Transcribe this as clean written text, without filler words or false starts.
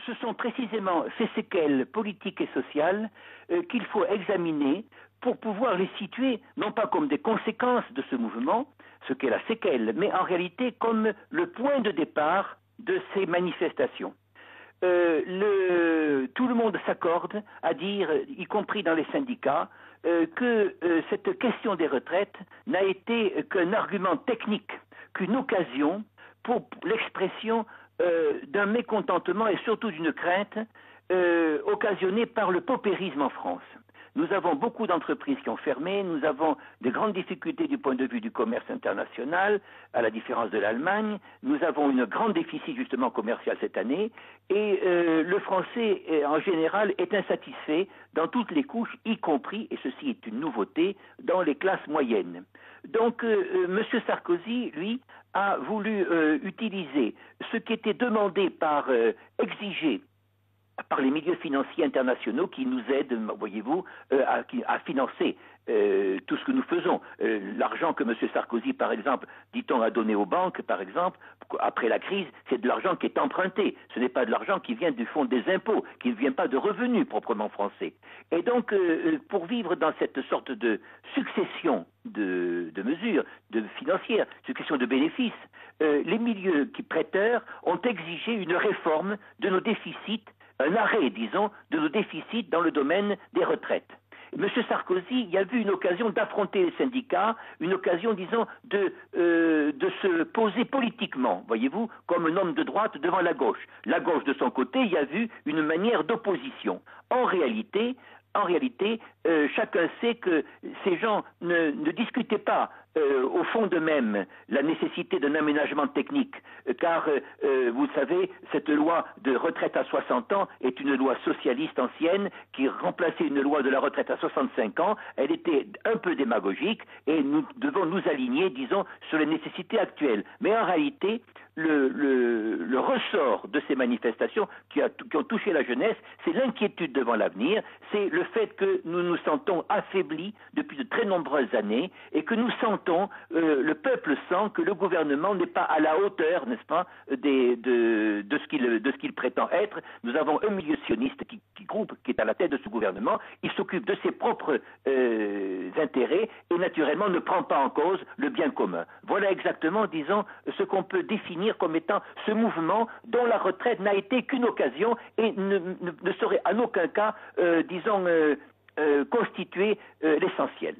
ce sont précisément ces séquelles politiques et sociales qu'il faut examiner pour pouvoir les situer, non pas comme des conséquences de ce mouvement, ce qu'est la séquelle, mais en réalité comme le point de départ de ces manifestations. Tout le monde s'accorde à dire, y compris dans les syndicats, que cette question des retraites n'a été qu'un argument technique, qu'une occasion pour l'expression d'un mécontentement et surtout d'une crainte occasionnée par le paupérisme en France. Nous avons beaucoup d'entreprises qui ont fermé, nous avons de grandes difficultés du point de vue du commerce international, à la différence de l'Allemagne, nous avons une grande déficit justement commercial cette année, et le français en général est insatisfait dans toutes les couches, y compris, et ceci est une nouveauté, dans les classes moyennes. Donc M. Sarkozy, lui, a voulu utiliser ce qui était demandé exigé par les milieux financiers internationaux qui nous aident, voyez-vous, à financer tout ce que nous faisons. L'argent que M. Sarkozy, par exemple, dit-on, a donné aux banques, par exemple, après la crise, c'est de l'argent qui est emprunté. Ce n'est pas de l'argent qui vient du fonds des impôts, qui ne vient pas de revenus proprement français. Et donc, pour vivre dans cette sorte de succession de mesures financières, succession de bénéfices, les milieux prêteurs ont exigé une réforme de nos déficits, un arrêt, disons, de nos déficits dans le domaine des retraites. M. Sarkozy y a vu une occasion d'affronter les syndicats, une occasion, disons, de se poser politiquement, voyez-vous, comme un homme de droite devant la gauche. La gauche, de son côté, y a vu une manière d'opposition. En réalité, chacun sait que ces gens ne discutaient pas au fond d'eux-mêmes la nécessité d'un aménagement technique, car vous le savez, cette loi de retraite à 60 ans est une loi socialiste ancienne qui remplaçait une loi de la retraite à 65 ans. Elle était un peu démagogique et nous devons nous aligner, disons, sur les nécessités actuelles. Mais en réalité, le ressort de ces manifestations qui ont touché la jeunesse, c'est l'inquiétude devant l'avenir, c'est le fait que nous nous sentons affaiblis depuis de très nombreuses années et que nous sentons, le peuple sent que le gouvernement n'est pas à la hauteur, n'est-ce pas, de ce qu'il prétend être. Nous avons un milieu sioniste qui est à la tête de ce gouvernement, il s'occupe de ses propres intérêts et naturellement ne prend pas en cause le bien commun. Voilà exactement, disons, ce qu'on peut définir comme étant ce mouvement dont la retraite n'a été qu'une occasion et ne saurait en aucun cas, disons, constituer l'essentiel.